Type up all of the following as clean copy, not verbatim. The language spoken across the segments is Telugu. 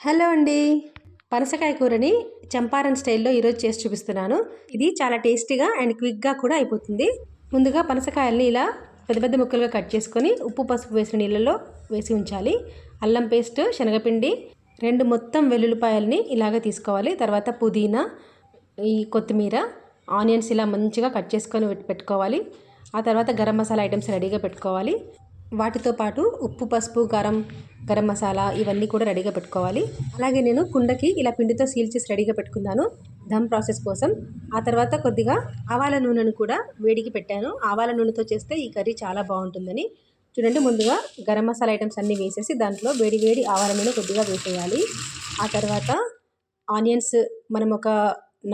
హలో అండి. పనసకాయ కూరని చంపారన్ స్టైల్లో ఈరోజు చేసి చూపిస్తున్నాను. ఇది చాలా టేస్టీగా అండ్ క్విక్గా కూడా అయిపోతుంది. ముందుగా పనసకాయల్ని ఇలా పెద్ద పెద్ద ముక్కలుగా కట్ చేసుకొని ఉప్పు పసుపు వేసిన నీళ్ళలో వేసి ఉంచాలి. అల్లం పేస్ట్, శనగపిండి, 2 మొత్తం వెల్లుల్లిపాయల్ని ఇలాగ తీసుకోవాలి. తర్వాత పుదీనా, ఈ కొత్తిమీర, ఆనియన్స్ ఇలా మంచిగా కట్ చేసుకొని పెట్టుకోవాలి. ఆ తర్వాత గరం మసాలా ఐటమ్స్ రెడీగా పెట్టుకోవాలి. వాటితో పాటు ఉప్పు, పసుపు, గరం మసాలా ఇవన్నీ కూడా రెడీగా పెట్టుకోవాలి. అలాగే నేను కుండకి ఇలా పిండితో సీల్ చేసి రెడీగా పెట్టుకున్నాను దమ్ ప్రాసెస్ కోసం. ఆ తర్వాత కొద్దిగా ఆవాల నూనెను కూడా వేడికి పెట్టాను. ఆవాల నూనెతో చేస్తే ఈ కర్రీ చాలా బాగుంటుందని. చూడండి, ముందుగా గరం మసాలా ఐటమ్స్ అన్నీ వేసేసి దాంట్లో వేడి వేడి ఆవాల నూనె కొద్దిగా వేసేయాలి. ఆ తర్వాత ఆనియన్స్, మనం ఒక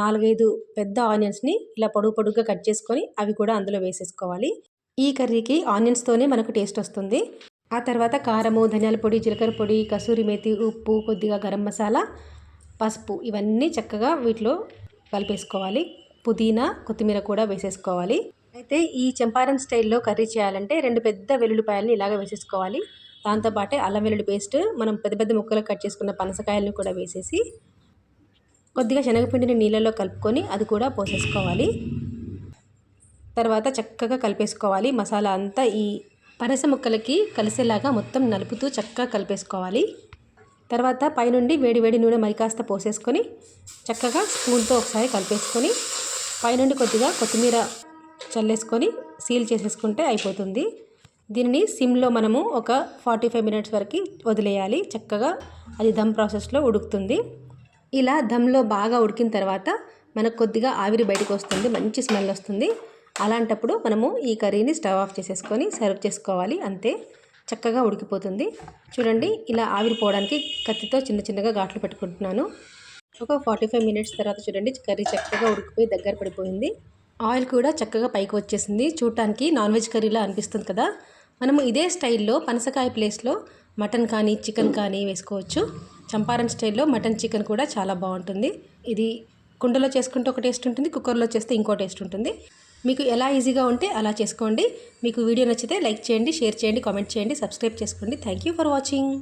4-5 పెద్ద ఆనియన్స్ని ఇలా పొడుగుగా కట్ చేసుకొని అవి కూడా అందులో వేసేసుకోవాలి. ఈ కర్రీకి ఆనియన్స్తోనే మనకు టేస్ట్ వస్తుంది. ఆ తర్వాత కారము, ధనియాల పొడి, జీలకర్ర పొడి, కసూరి మేతి, ఉప్పు, కొద్దిగా గరం మసాలా, పసుపు ఇవన్నీ చక్కగా వీటిలో కలిపేసుకోవాలి. పుదీనా, కొత్తిమీర కూడా వేసేసుకోవాలి. అయితే ఈ చంపారన్ స్టైల్లో కర్రీ చేయాలంటే 2 పెద్ద వెల్లుల్లిపాయలని ఇలాగ వేసేసుకోవాలి. దాంతోపాటే అల్లం వెల్లుల్లి పేస్ట్, మనం పెద్ద పెద్ద ముక్కలు కట్ చేసుకున్న పనసకాయలను కూడా వేసేసి కొద్దిగా శనగపిండిని నీళ్ళలో కలుపుకొని అది కూడా పోసేసుకోవాలి. తర్వాత చక్కగా కలిపేసుకోవాలి. మసాలా అంతా ఈ పనస ముక్కలకి కలిసేలాగా మొత్తం నలుపుతూ చక్కగా కలిపేసుకోవాలి. తర్వాత పైనుండి వేడి వేడి నూనె మరి కాస్త పోసేసుకొని చక్కగా స్పూన్తో ఒకసారి కలిపేసుకొని పైనుండి కొద్దిగా కొత్తిమీర చల్లేసుకొని సీల్ చేసేసుకుంటే అయిపోతుంది. దీనిని సిమ్లో మనము ఒక 45 మినిట్స్ వరకు వదిలేయాలి. చక్కగా అది దమ్ ప్రాసెస్లో ఉడుకుతుంది. ఇలా దమ్లో బాగా ఉడికిన తర్వాత మనకు కొద్దిగా ఆవిరి బయటకు వస్తుంది, మంచి స్మెల్ వస్తుంది. అలాంటప్పుడు మనము ఈ కర్రీని స్టవ్ ఆఫ్ చేసేసుకొని సర్వ్ చేసుకోవాలి. అంతే, చక్కగా ఉడికిపోతుంది. చూడండి, ఇలా ఆవిరిపోవడానికి కత్తితో చిన్నగా ఘాట్లు పెట్టుకుంటున్నాను. ఒక 45 మినిట్స్ తర్వాత చూడండి, కర్రీ చక్కగా ఉడికిపోయి దగ్గర పడిపోయింది. ఆయిల్ కూడా చక్కగా పైకి వచ్చేసింది. చూడటానికి నాన్ వెజ్ కర్రీలా అనిపిస్తుంది కదా. మనము ఇదే స్టైల్లో పనసకాయ ప్లేస్లో మటన్ కానీ చికెన్ కానీ వేసుకోవచ్చు. చంపారన్ స్టైల్లో మటన్ చికెన్ కూడా చాలా బాగుంటుంది. ఇది కుండలో చేసుకుంటే ఒక టేస్ట్ ఉంటుంది, కుక్కర్లో చేస్తే ఇంకో టేస్ట్ ఉంటుంది. మీకు ఎలా ఈజీగా ఉంటే అలా చేసుకోండి. మీకు వీడియో నచ్చితే లైక్ చేయండి, షేర్ చేయండి, కామెంట్ చేయండి, సబ్స్క్రైబ్ చేసుకోండి. Thank you for watching.